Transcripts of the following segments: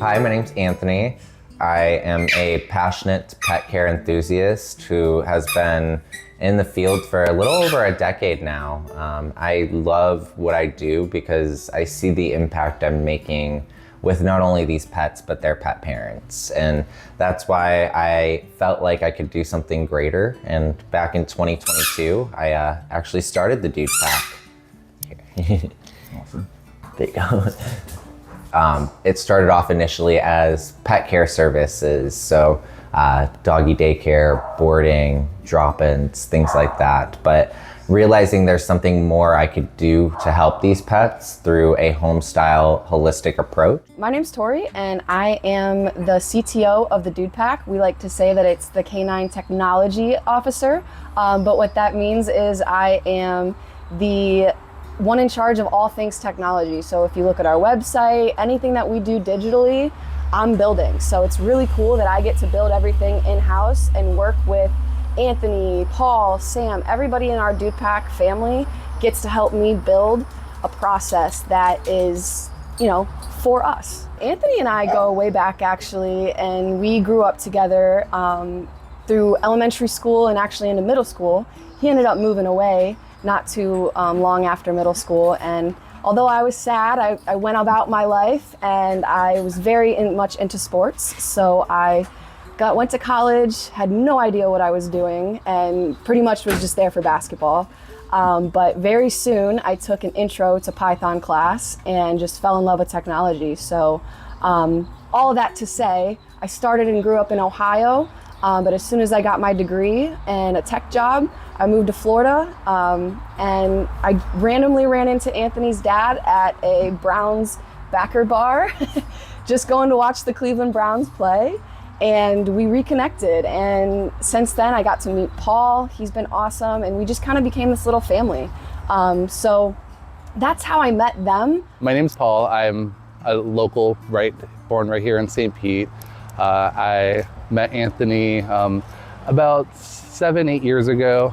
Hi, my name's Anthony. I am a passionate pet care enthusiast who has been in the field for a little over a decade now. I love what I do because I see the impact I'm making with not only these pets, but their pet parents. And that's why I felt like I could do something greater. And back in 2022, I actually started the Doodpack. Awesome. There you go. It started off initially as pet care services, so doggy daycare, boarding, drop-ins, things like that. But realizing there's something more I could do to help these pets through a home-style, holistic approach. My name's Tori, and I am the CTO of the Doodpack. We like to say that it's the Canine Technology Officer, but what that means is I am the one in charge of all things technology. So if you look at our website, anything that we do digitally, I'm building. So it's really cool that I get to build everything in-house and work with Anthony, Paul, Sam, everybody in our Doodpack family gets to help me build a process that is, for us. Anthony and I go way back actually, and we grew up together through elementary school and actually into middle school. He ended up moving away not too long after middle school, and although I was sad, I went about my life, and I was very much into sports. So I went to college, had no idea what I was doing, and pretty much was just there for basketball. But very soon I took an intro to Python class and just fell in love with technology. So all of that to say, I started and grew up in Ohio, but as soon as I got my degree and a tech job, I moved to Florida, and I randomly ran into Anthony's dad at a Browns backer bar, just going to watch the Cleveland Browns play. And we reconnected, and since then I got to meet Paul. He's been awesome, and we just kind of became this little family. So that's how I met them. My name's Paul. I'm a local, born right here in St. Pete. I met Anthony about 7-8 years ago,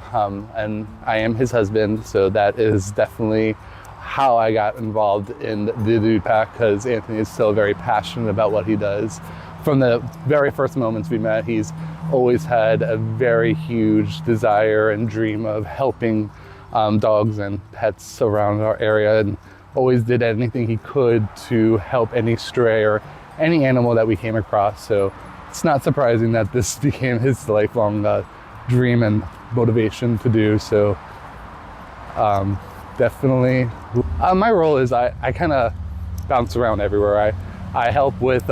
and I am his husband, so that is definitely how I got involved in the Doodpack, because Anthony is still very passionate about what he does. From the very first moments we met, he's always had a very huge desire and dream of helping dogs and pets around our area, and always did anything he could to help any stray or any animal that we came across. So it's not surprising that this became his lifelong dream and motivation to do. So definitely. My role is I kind of bounce around everywhere. I help with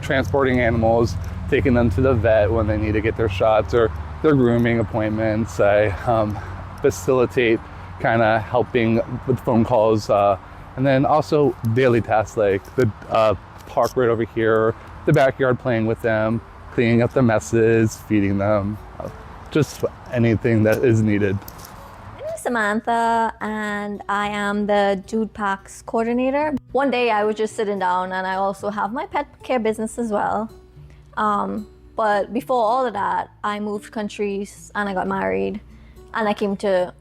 transporting animals, taking them to the vet when they need to get their shots or their grooming appointments. I facilitate kind of helping with phone calls, and then also daily tasks like the park right over here, the backyard, playing with them, cleaning up the messes, feeding them, just anything that is needed. My name is Samantha, and I am the Doodpack's coordinator. One day I was just sitting down, and I also have my pet care business as well. But before all of that, I moved countries and I got married, and I came to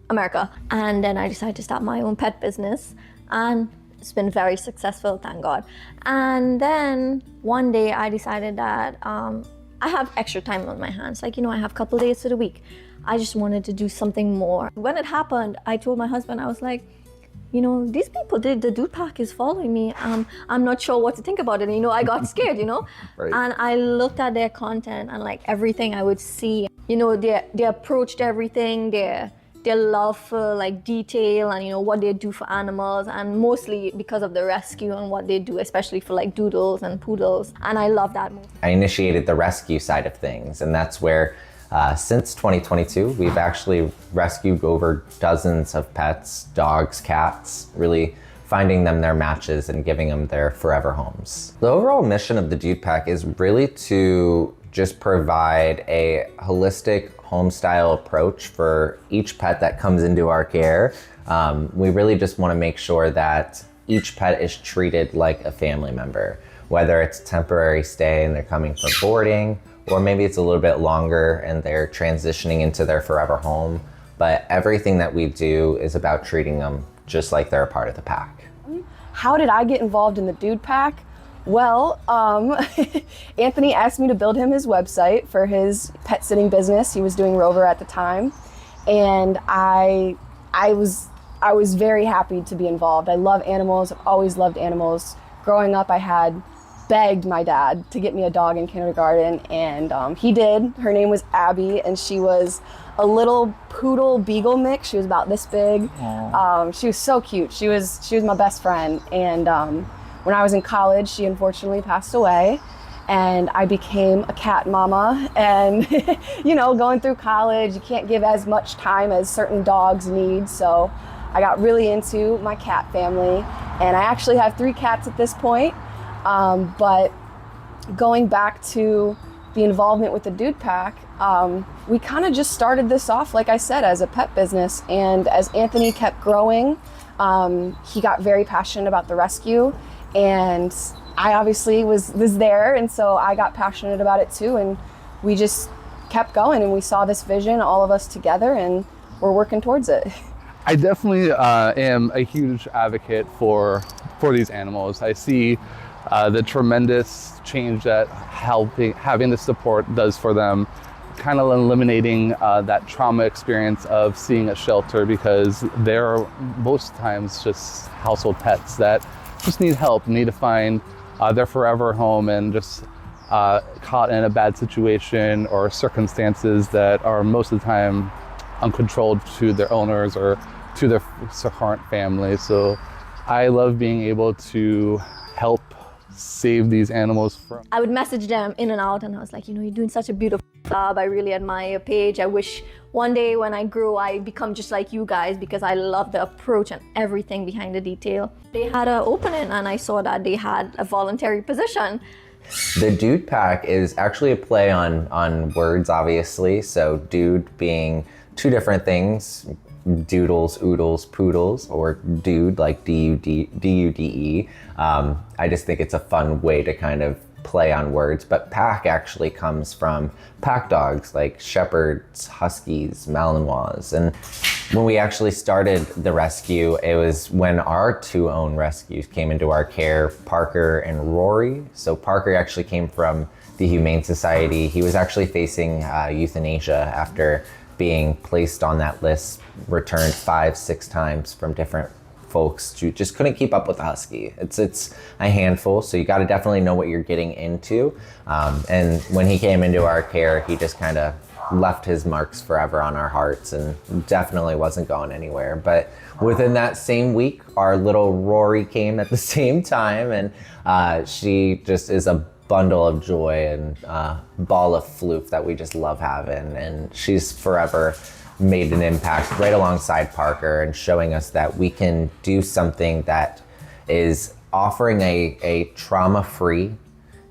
America. And then I decided to start my own pet business, and it's been very successful, thank God. And then one day I decided that I have extra time on my hands. I have a couple days to the week. I just wanted to do something more. When it happened, I told my husband, I was like, these people the Doodpack is following me. I'm not sure what to think about it. I got scared, Right. And I looked at their content and like everything I would see, their approach to everything, their love for like detail and what they do for animals, and mostly because of the rescue and what they do, especially for like doodles and poodles. And I love that move. I initiated the rescue side of things, and that's where since 2022, we've actually rescued over dozens of pets, dogs, cats, really finding them their matches and giving them their forever homes. The overall mission of the Doodpack is really to just provide a holistic home-style approach for each pet that comes into our care. We really just want to make sure that each pet is treated like a family member, whether it's temporary stay and they're coming for boarding, or maybe it's a little bit longer and they're transitioning into their forever home. But everything that we do is about treating them just like they're a part of the pack. How did I get involved in the Doodpack? Well, Anthony asked me to build him his website for his pet sitting business. He was doing Rover at the time, and I was very happy to be involved. I love animals. I've always loved animals. Growing up, I had begged my dad to get me a dog in kindergarten, and he did. Her name was Abby, and she was a little poodle beagle mix. She was about this big. She was so cute. She was my best friend, and when I was in college, she unfortunately passed away, and I became a cat mama. And you know, going through college, you can't give as much time as certain dogs need, so I got really into my cat family, and I actually have 3 cats at this point. But going back to the involvement with the Doodpack, we kind of just started this off, like I said, as a pet business, and as Anthony kept growing, he got very passionate about the rescue, and I obviously was there, and so I got passionate about it too, and we just kept going, and we saw this vision, all of us together, and we're working towards it. I definitely am a huge advocate for these animals. I see the tremendous change that having the support does for them, kind of eliminating that trauma experience of seeing a shelter, because they're most times just household pets that just need help, need to find their forever home, and just caught in a bad situation or circumstances that are most of the time uncontrolled to their owners or to their current family. So I love being able to help save these animals from. I would message them in and out, and I was like, you know, you're doing such a beautiful job. I really admire your page. I wish one day when I grow, I become just like you guys, because I love the approach and everything behind the detail. They had an opening, and I saw that they had a voluntary position. The Doodpack is actually a play on words, obviously. So dude being 2 different things, doodles, oodles, poodles, or dude, like D-U-D-E. I just think it's a fun way to kind of play on words, but pack actually comes from pack dogs like shepherds, huskies, malinois. And when we actually started the rescue, it was when our 2 own rescues came into our care, Parker and Rory. So Parker actually came from the Humane Society. He was actually facing euthanasia after being placed on that list, returned 5-6 times from different folks who just couldn't keep up with the husky. It's a handful, so you got to definitely know what you're getting into. And when he came into our care, he just kind of left his marks forever on our hearts, and definitely wasn't going anywhere. But within that same week, our little Rory came at the same time, and she just is a bundle of joy and ball of floof that we just love having, and she's forever made an impact right alongside Parker, and showing us that we can do something that is offering a trauma-free,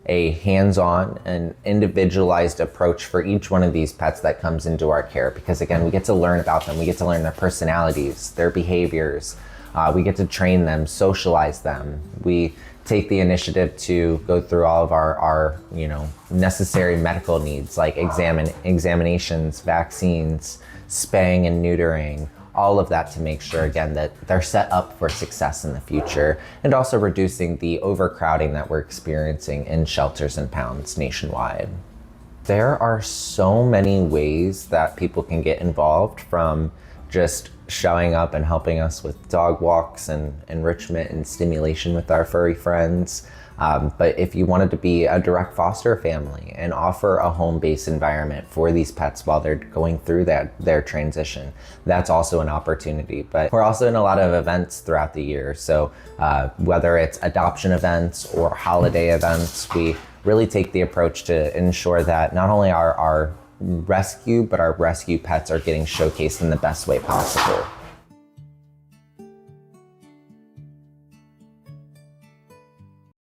a hands-on and individualized approach for each one of these pets that comes into our care. Because again, we get to learn about them, we get to learn their personalities, their behaviors, we get to train them, socialize them. We take the initiative to go through all of our necessary medical needs, like examinations, vaccines, spaying and neutering, all of that, to make sure, again, that they're set up for success in the future, and also reducing the overcrowding that we're experiencing in shelters and pounds nationwide. There are so many ways that people can get involved, from just showing up and helping us with dog walks and enrichment and stimulation with our furry friends. But if you wanted to be a direct foster family and offer a home-based environment for these pets while they're going through their transition, that's also an opportunity. But we're also in a lot of events throughout the year. So whether it's adoption events or holiday events, we really take the approach to ensure that not only our rescue, but our rescue pets are getting showcased in the best way possible.